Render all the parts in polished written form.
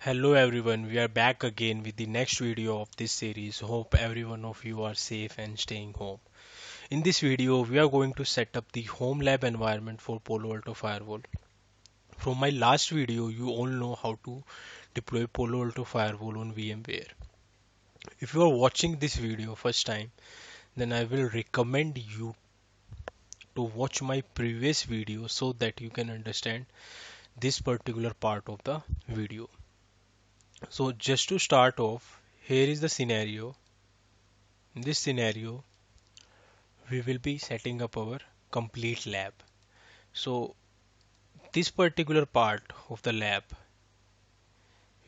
Hello everyone, we are back again with the next video of this series. Hope every one of you are safe and staying home. In this video, we are going to set up the home lab environment for Palo Alto Firewall. From my last video, you all know how to deploy Palo Alto Firewall on VMware. If you are watching this video first time, then I will recommend you to watch my previous video so that you can understand this particular part of the video. So just to start off, here is the scenario. In this scenario, we will be setting up our complete lab. So this particular part of the lab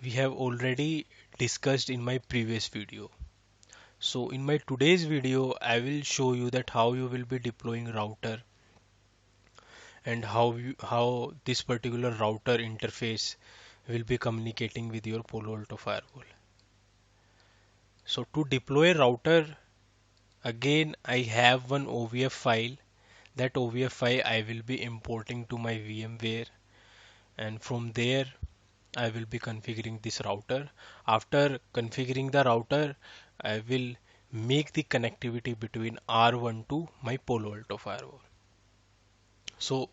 we have already discussed in my previous video. So in my today's video, I will show you that how you will be deploying router and how this particular router interface will be communicating with your Palo Alto firewall. So to deploy router, again I have one OVF file. That OVF file I will be importing to my VMware, and from there I will be configuring this router. After configuring the router, I will make the connectivity between R1 to my Palo Alto firewall. So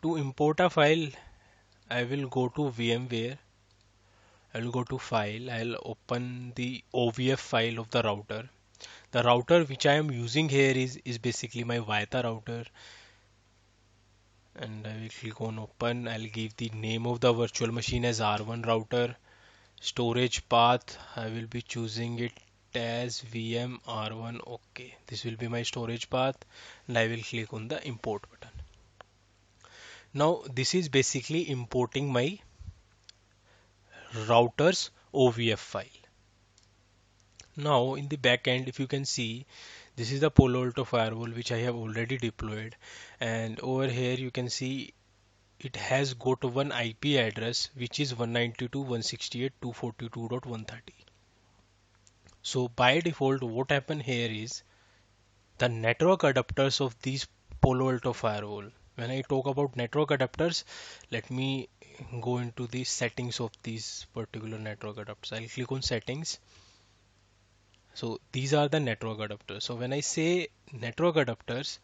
to import a file, I will go to VMware. I will go to file. I'll open the OVF file of the router. The router which I am using here is basically my Vita router, and I will click on open. I'll give the name of the virtual machine as R1 router. Storage path, I will be choosing it as VM R1. Okay, this will be my storage path, and I will click on the import button. Now this is basically importing my router's OVF file. Now in the back end, if you can see, this is the Palo Alto firewall which I have already deployed, and over here you can see it has got one IP address which is 192.168.242.130. So by default, what happened here is the network adapters of these Palo Alto firewall. When I talk about network adapters, let me go into the settings of these particular network adapters. I'll click on settings. So these are the network adapters. So when I say network adapters,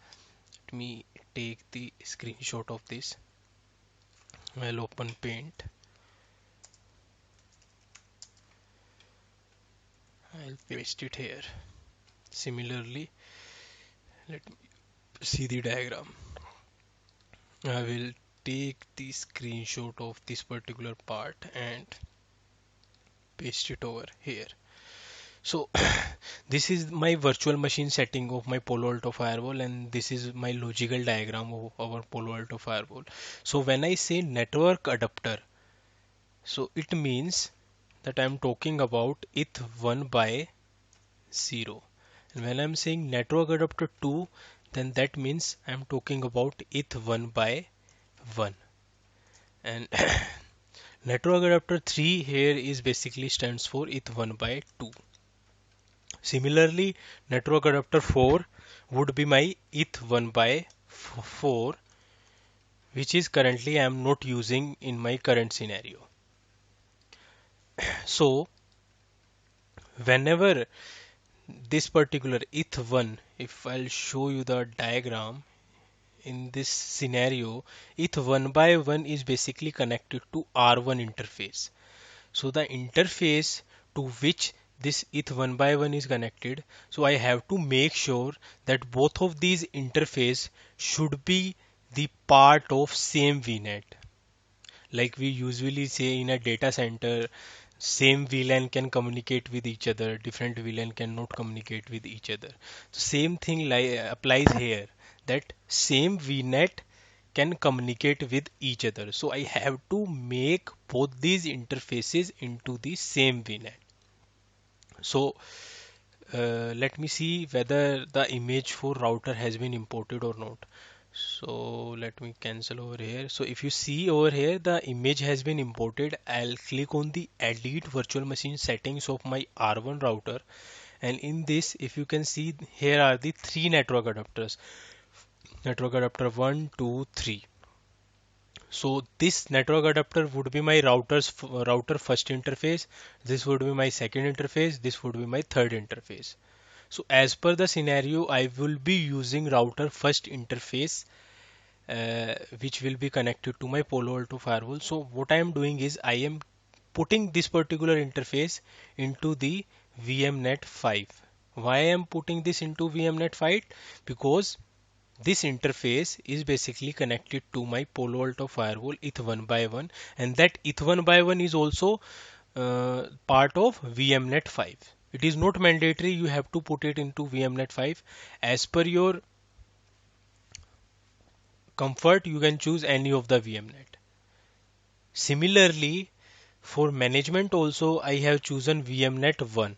let me take the screenshot of this. I'll open Paint. I'll paste it here. Similarly, let me see the diagram. I will take the screenshot of this particular part and paste it over here. So this is my virtual machine setting of my Palo Alto firewall, and this is my logical diagram of our Palo Alto firewall. So when I say network adapter, so it means that I'm talking about ETH1 by 0. And when I'm saying network adapter 2, then that means I'm talking about ETH1 by 1. And network adapter 3 here is basically stands for ETH1 by 2. Similarly, network adapter 4 would be my ETH1 by 4, which is currently I am not using in my current scenario. So whenever this particular ETH1, if I'll show you the diagram in this scenario, ETH1 by 1 is basically connected to R1 interface. So the interface to which this ETH1 by 1 is connected, so I have to make sure that both of these interface should be the part of same VNet. Like we usually say in a data center, same VLAN can communicate with each other, different VLAN cannot communicate with each other. So same thing applies here, that same VNet can communicate with each other. So I have to make both these interfaces into the same VNet. So let me see whether the image for router has been imported or not. So let me cancel over here. So if you see over here, the image has been imported. I'll click on the edit virtual machine settings of my R1 router. And in this, if you can see, here are the three network adapters. Network adapter 1, 2, 3. So this network adapter would be my router first interface. This would be my second interface. This would be my third interface. So as per the scenario, I will be using router first interface, which will be connected to my Palo Alto firewall. So what I am doing is I am putting this particular interface into the VMnet 5. Why I am putting this into VMnet 5? Because this interface is basically connected to my Palo Alto firewall ETH1 by 1, and that ETH1 by 1 is also part of VMnet 5. It is not mandatory you have to put it into VMnet 5. As per your comfort, you can choose any of the VMnet. Similarly, for management also I have chosen VMnet 1.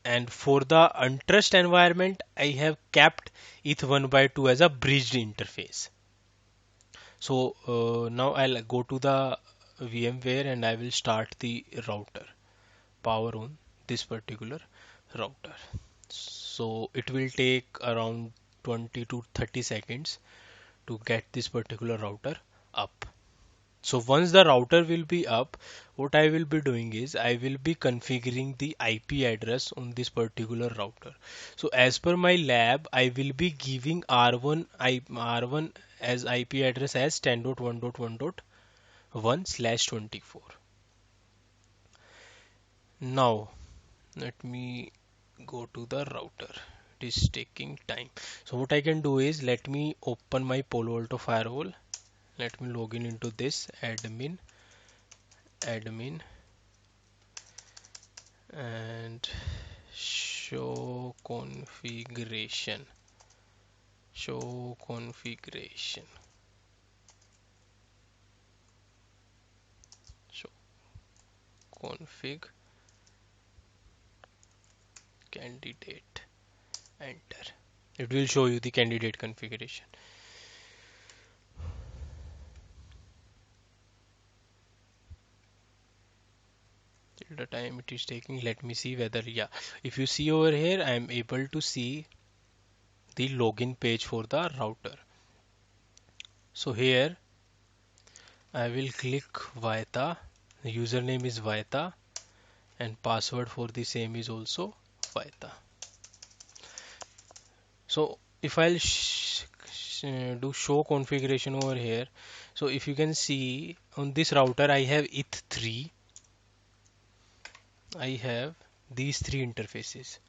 And for the untrust environment, I have kept ETH1 by 2 as a bridged interface. So now I'll go to the VMware and I will start the router. Power on this particular router. So it will take around 20 to 30 seconds to get this particular router up. So once the router will be up, what I will be doing is I will be configuring the IP address on this particular router. So as per my lab, I will be giving R1 as IP address as 10.1.1.1/24. Now let me go to the router. It is taking time. So what I can do is let me open my Palo Alto firewall. Let me log in into this admin and show configuration show config candidate, enter. It will show you the candidate configuration. Till the time it is taking, let me see whether, yeah, if you see over here, I am able to see the login page for the router. So here I will click Vaita. The username is Vaita and password for the same is also Vaita. So if I'll do show configuration over here, so if you can see on this router I have ETH3. I have these three interfaces.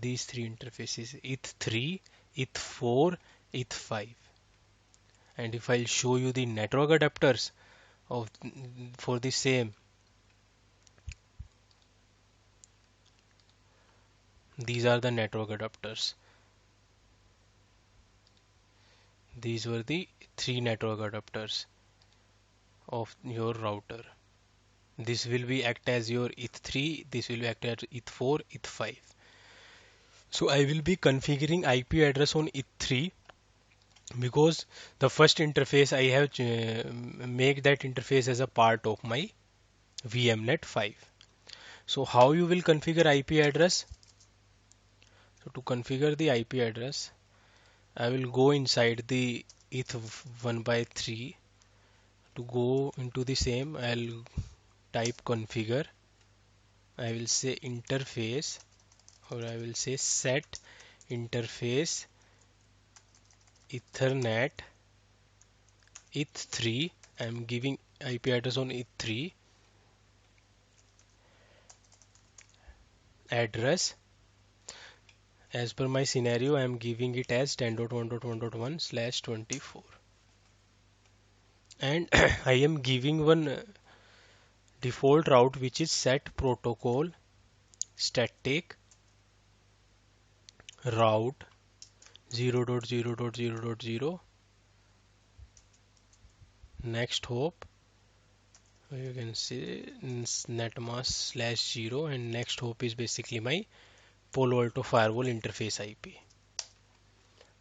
ETH3, ETH4, ETH5. And if I'll show you the network adapters of for the same, these are the network adapters. These were the three network adapters of your router. This will be act as your ETH3, this will act as ETH4, ETH5. So I will be configuring IP address on ETH3 because the first interface I have make that interface as a part of my VMnet 5. So how you will configure IP address? So to configure the IP address, I will go inside the ETH1 by 3. To go into the same, I'll type configure. I will say interface, or I will say set interface Ethernet ETH3. I'm giving IP address on ETH3 address. As per my scenario, I am giving it as 10.1.1.1/24. And I am giving one default route which is set protocol static route 0.0.0.0 next hop. You can see netmask/0, and next hop is basically my Palo Alto firewall interface IP.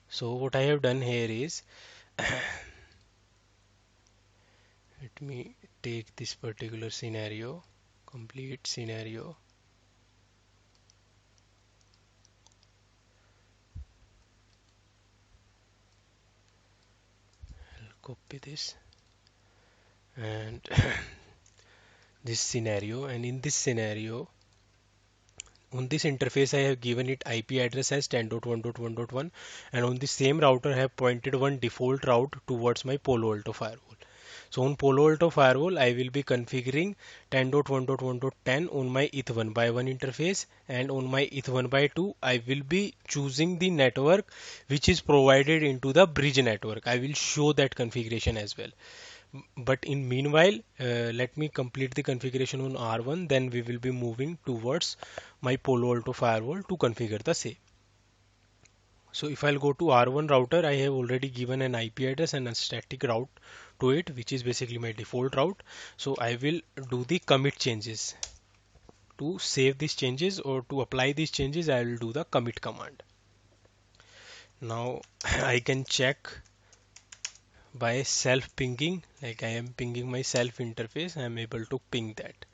So what I have done here is let me take this particular scenario, complete scenario. copy this and this scenario, and in this scenario on this interface I have given it IP address as 10.1.1.1, and on the same router I have pointed one default route towards my Palo Alto firewall. So on Palo Alto firewall I will be configuring 10.1.1.10 on my ETH1 by 1 interface, and on my ETH1 by 2 I will be choosing the network which is provided into the bridge network. I will show that configuration as well. But in meanwhile, let me complete the configuration on R1, then we will be moving towards my Palo Alto firewall to configure the same. So if I'll go to R1 router, I have already given an IP address and a static route to it, which is basically my default route. So I will do the commit changes. To save these changes or to apply these changes, I will do the commit command. Now I can check by self pinging, like I am pinging my self interface, I am able to ping that.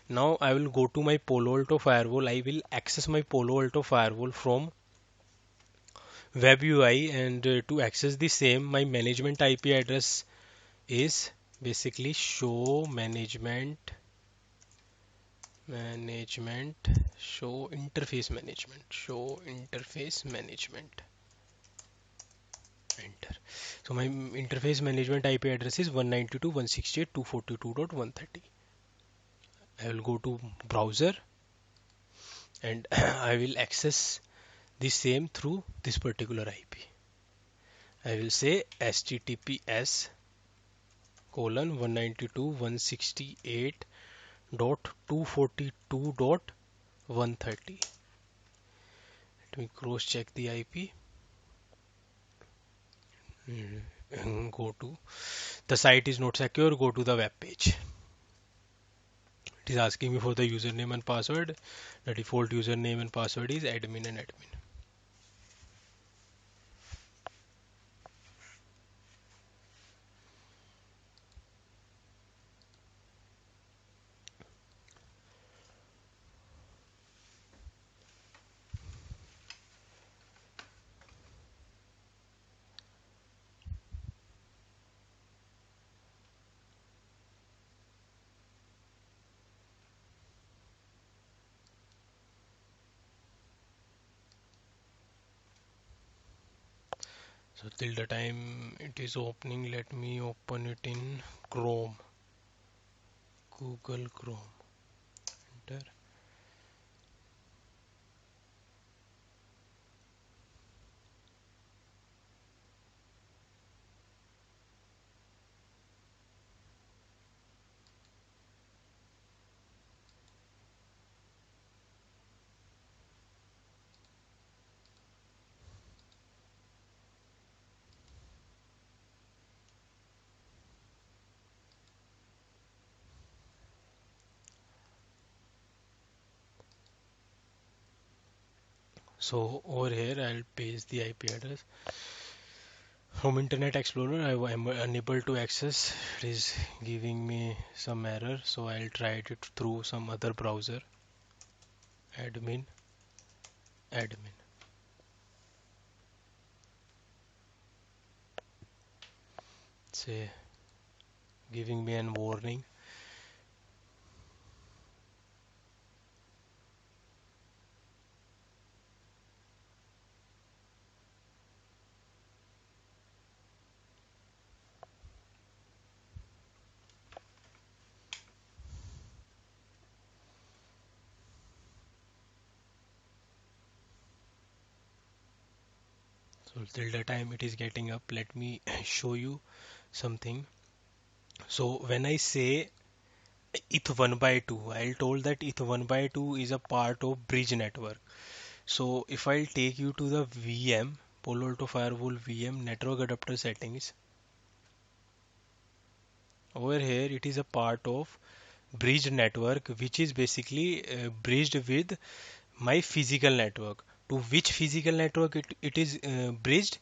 Now I will go to my Palo Alto firewall. I will access my Palo Alto firewall from web UI, and to access the same, my management IP address is basically management show interface management, enter. So my interface management IP address is 192.168.242.130. I will go to browser and I will access the same through this particular IP. I will say https colon 192.168.242.130. Let me cross check the IP. Go to the site is not secure. Go to the web page. It is asking me for the username and password. The default username and password is admin and admin. So till the time it is opening, let me open it in Chrome, Google Chrome. Enter. So over here I'll paste the IP address. From Internet Explorer I am unable to access. It is giving me some error, so I'll try it through some other browser. Admin. Say giving me an warning. So till the time it is getting up, let me show you something. So when I say ETH1 by 2, I'll told that ETH1 by 2 is a part of bridge network. So if I'll take you to the VM, Palo Alto Firewall VM network adapter settings, over here it is a part of bridge network, which is basically bridged with my physical network. To which physical network it is bridged?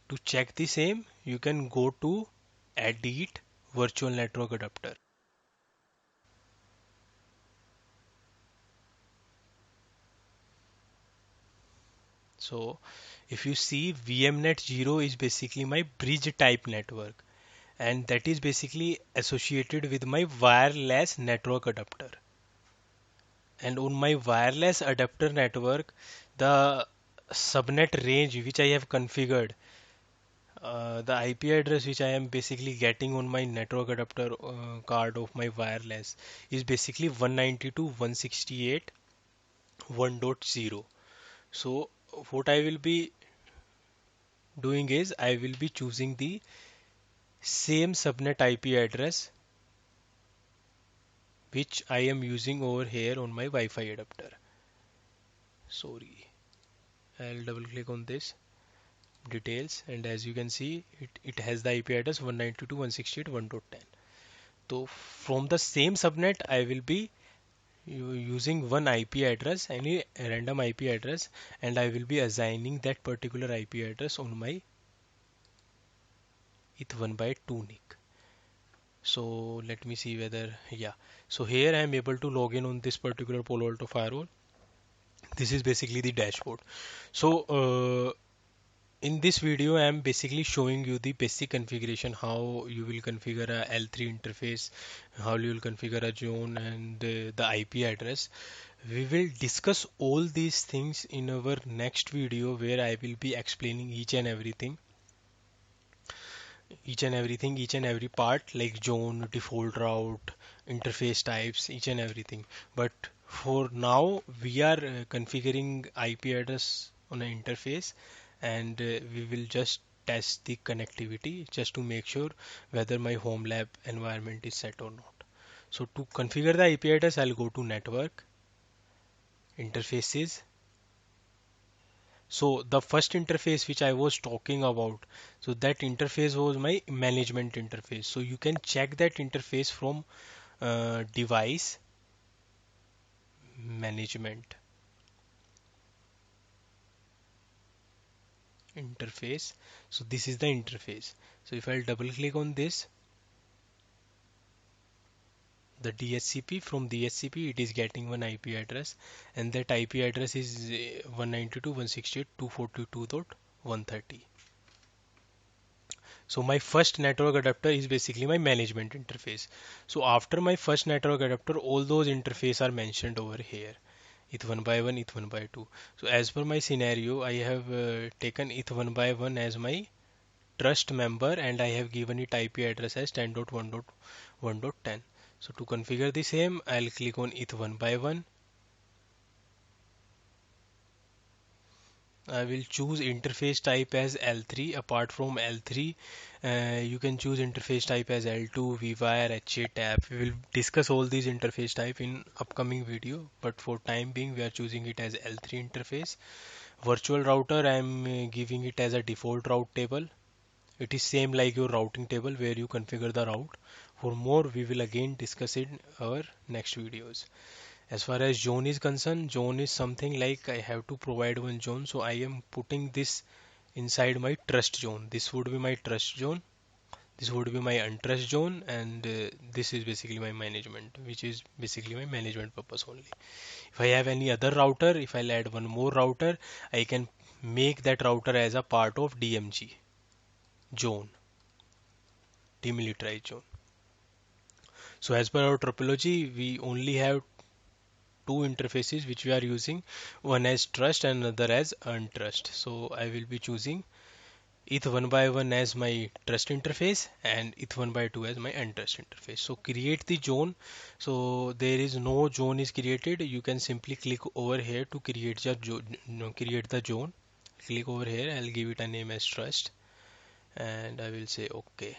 To check the same, you can go to edit virtual network adapter. So if you see, VMnet 0 is basically my bridge type network, and that is basically associated with my wireless network adapter. And on my wireless adapter network, the subnet range which I have configured, the IP address which I am basically getting on my network adapter card of my wireless is basically 192.168.1.0. So what I will be doing is I will be choosing the same subnet IP address which I am using over here on my Wi-Fi adapter. Sorry, I'll double click on this details, and as you can see it has the IP address 192.168.1.10. So from the same subnet I will be using one IP address, any random IP address, and I will be assigning that particular IP address on my ETH1 by 2 NIC. So let me see whether, yeah. So here I am able to log in on this particular Palo Alto firewall. This is basically the dashboard. So in this video, I am basically showing you the basic configuration, how you will configure a L3 interface, how you will configure a zone, and the IP address. We will discuss all these things in our next video where I will be explaining each and every part like zone, default route, interface types, each and everything. But for now, we are configuring IP address on an interface, and we will just test the connectivity just to make sure whether my home lab environment is set or not. So to configure the IP address, I'll go to network, interfaces. So the first interface which I was talking about, so that interface was my management interface. So you can check that interface from device management interface. So this is the interface. So if I'll double click on this, the DHCP, from DHCP it is getting one IP address, and that IP address is 192.168.242.130. So my first network adapter is basically my management interface. So after my first network adapter, all those interfaces are mentioned over here. ETH1 by 1, ETH1 by 2. So as per my scenario, I have taken ETH1 by 1 as my trust member, and I have given it IP address as 10.1.1.10. So to configure the same, I'll click on ETH1 by 1. I will choose interface type as L3. Apart from L3, you can choose interface type as L2, vWire, HA tab. We will discuss all these interface type in upcoming video, but for time being, we are choosing it as L3 interface. Virtual router, I am giving it as a default route table. It is same like your routing table where you configure the route. For more, we will again discuss in our next videos. As far as zone is concerned, zone is something like I have to provide one zone, so I am putting this inside my trust zone. This would be my trust zone, this would be my untrust zone, and this is basically my management, which is basically my management purpose only. If I have any other router, if I'll add one more router, I can make that router as a part of DMZ zone, demilitarized zone. So as per our topology, we only have two interfaces which we are using, one as trust and another as untrust. So I will be choosing ETH1 by 1 as my trust interface and ETH1 by 2 as my untrust interface. So create the zone. So there is no zone is created. You can simply click over here to create create the zone. Click over here. I'll give it a name as trust, and I will say OK.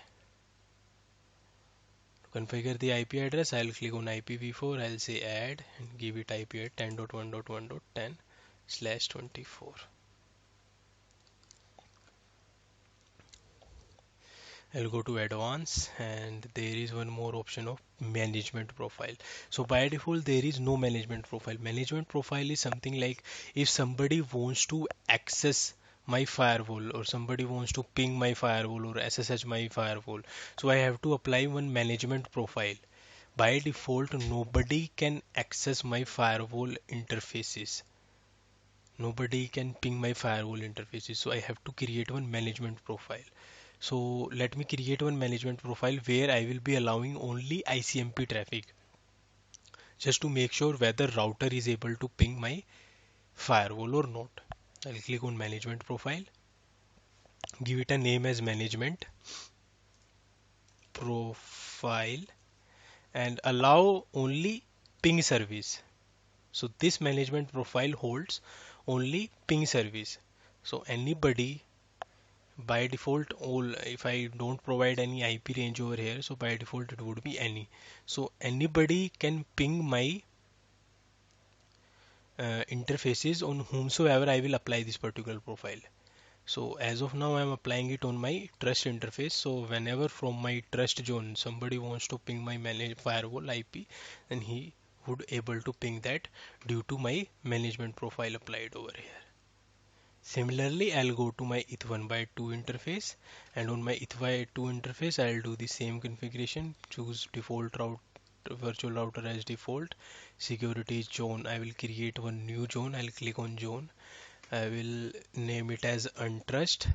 Configure the IP address, I'll click on IPv4, I'll say add and give it IP at 10.1.1.10/24. I'll go to advanced, and there is one more option of management profile. So by default there is no management profile. Management profile is something like if somebody wants to access my firewall, or somebody wants to ping my firewall or SSH my firewall, so I have to apply one management profile. By default nobody can access my firewall interfaces, nobody can ping my firewall interfaces, so I have to create one management profile. So let me create one management profile where I will be allowing only ICMP traffic, just to make sure whether router is able to ping my firewall or not. I'll click on management profile, give it a name as management profile, and allow only ping service. So this management profile holds only ping service. So anybody, by default, all, if I don't provide any IP range over here, so by default it would be any. So anybody can ping my interfaces on whomsoever I will apply this particular profile. So as of now I am applying it on my trust interface. So whenever from my trust zone somebody wants to ping my manage firewall IP, then he would able to ping that due to my management profile applied over here. Similarly, I'll go to my ETH1 by 2 interface, and on my ETH by 2 interface I'll do the same configuration. Choose default route, virtual router as default. Security zone, I will create one new zone. I'll click on zone. I will name it as untrust.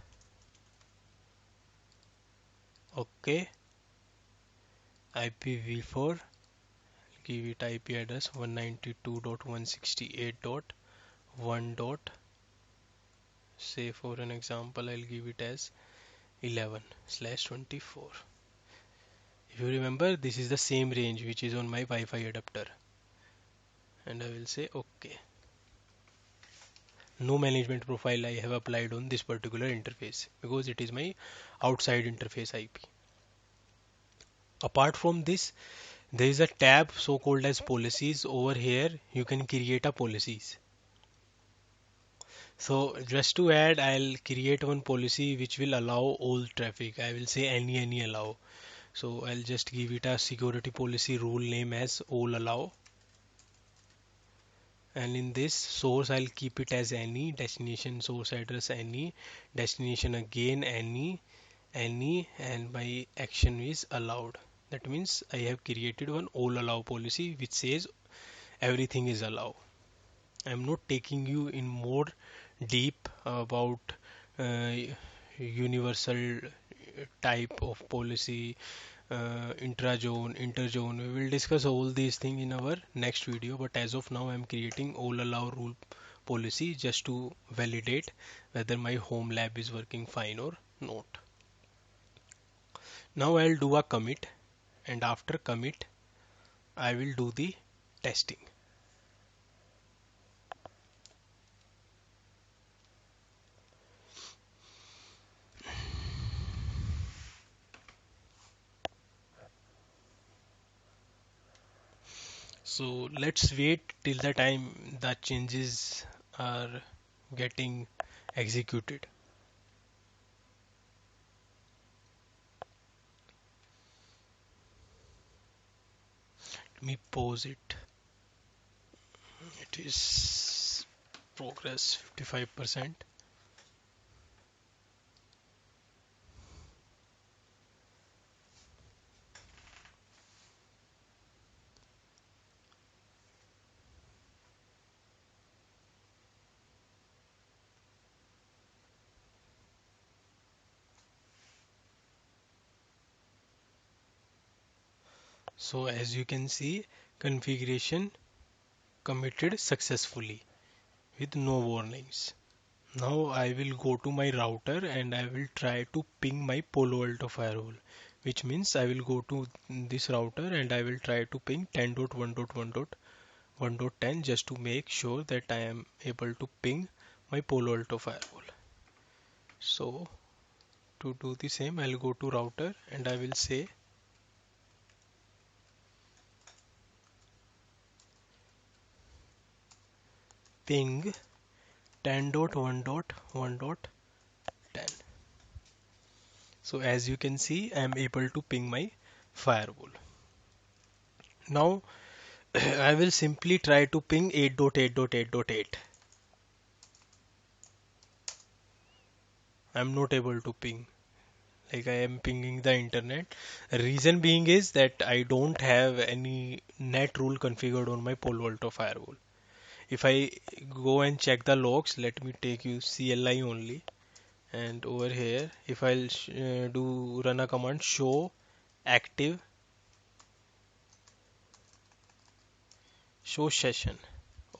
Okay. IPv4, give it IP address 192.168.1. Say for an example I'll give it as 11/24. If you remember, this is the same range which is on my Wi-Fi adapter, and I will say OK. No management profile I have applied on this particular interface because it is my outside interface IP. Apart from this, there is a tab so called as policies. Over here you can create a policies. So just to add, I'll create one policy which will allow all traffic. I will say any allow. So I'll just give it a security policy rule name as all allow. And in this source I'll keep it as any, destination source address any, destination again any, and my action is allowed. That means I have created one all allow policy which says everything is allowed. I'm not taking you in more deep about uh, universal type of policy, intrazone, interzone. We will discuss all these things in our next video, but as of now I'm creating all allow rule policy just to validate whether my home lab is working fine or not. Now I'll do a commit, and after commit I will do the testing. So let's wait till the time the changes are getting executed. Let me pause it. It is progress 55%. So as you can see, configuration committed successfully with no warnings. Now I will go to my router and I will try to ping my Palo Alto firewall, which means I will go to this router and I will try to ping 10.1.1.1.10 just to make sure that I am able to ping my Palo Alto firewall. So to do the same, I'll go to router and I will say ping 10.1.1.10. So as you can see, I am able to ping my firewall. Now I will simply try to ping 8.8.8.8. I'm not able to ping. Like I am pinging the internet. Reason being is that I don't have any net rule configured on my Palo Alto firewall. If I go and check the logs, let me take you CLI only, and over here if I'll do run a command show active show session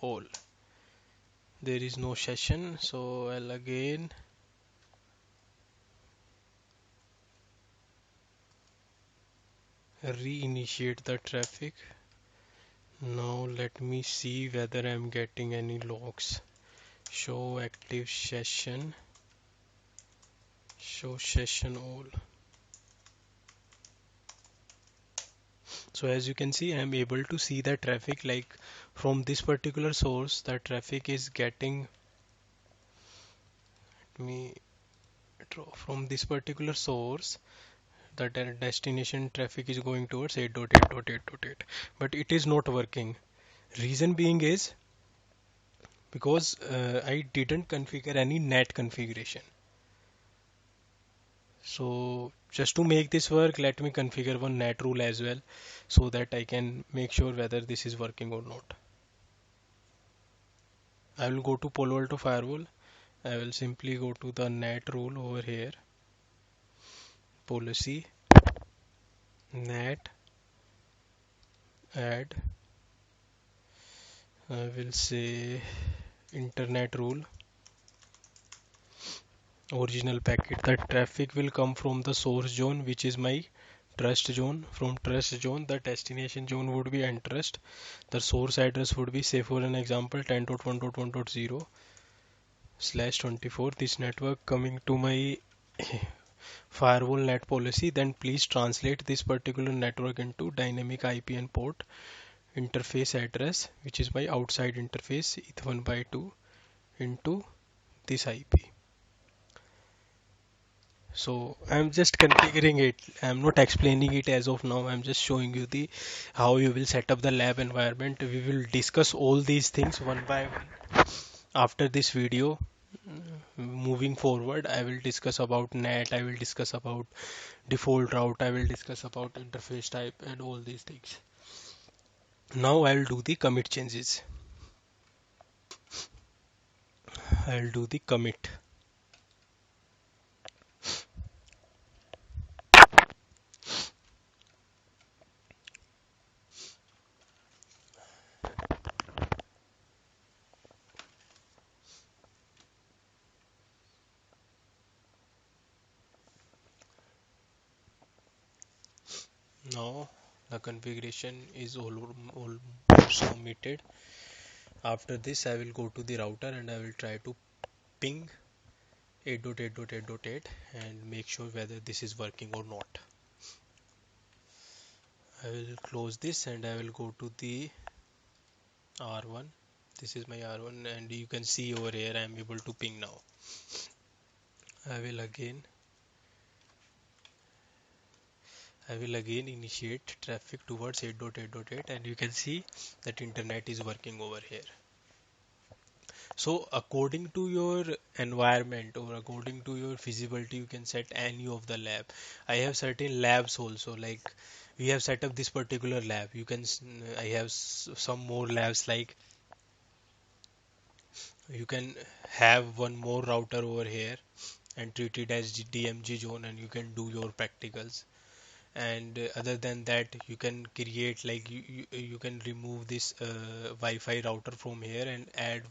all, there is no session, so I'll again reinitiate the traffic. Now let me see whether I'm getting any logs. Show active session, show session all. So as you can see, I'm able to see the traffic, like from this particular source the traffic is getting, let me draw from this particular source, the destination traffic is going towards 8.8.8.8, but it is not working. Reason being is because I didn't configure any net configuration. So just to make this work, let me configure one net rule as well so that I can make sure whether this is working or not. I will go to Palo Alto Firewall. I will simply go to the net rule over here, policy, net, add, I will say internet rule, original packet. The traffic will come from the source zone, which is my trust zone. From trust zone, the destination zone would be ntrust. The source address would be, say for an example, 10.1.1.0/24. This network coming to my firewall net policy, then please translate this particular network into dynamic IP and port interface address, which is my outside interface ETH1/2 into this IP. So I'm just configuring it. I'm not explaining it as of now. I'm just showing you the how you will set up the lab environment. We will discuss all these things one by one after this video. Moving forward, I will discuss about net, I will discuss about default route, I will discuss about interface type and all these things. Now I'll do the commit changes. I'll do the commit. Now the configuration is almost committed. After this, I will go to the router and I will try to ping 8.8.8.8 and make sure whether this is working or not. I will close this and I will go to the R1. This is my R1 and you can see over here I am able to ping now. I will again initiate traffic towards 8.8.8 and you can see that internet is working over here. So according to your environment or according to your feasibility, you can set any of the lab. I have certain labs also, like we have set up this particular lab. You can, I have some more labs, like you can have one more router over here and treat it as DMG zone and you can do your practicals. And other than that, you can create, like you can remove this Wi-Fi router from here and add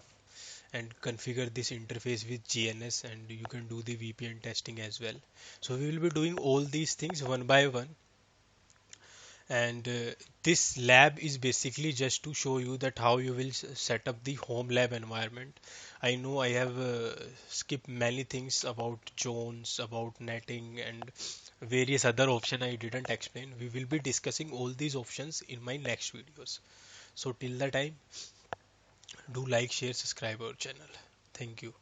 and configure this interface with GNS and you can do the VPN testing as well. So we will be doing all these things one by one, and this lab is basically just to show you that how you will set up the home lab environment. I know I have skipped many things about zones, about netting and various other options I didn't explain. We will be discussing all these options in my next videos. So till the time, do like, share, subscribe our channel. Thank you.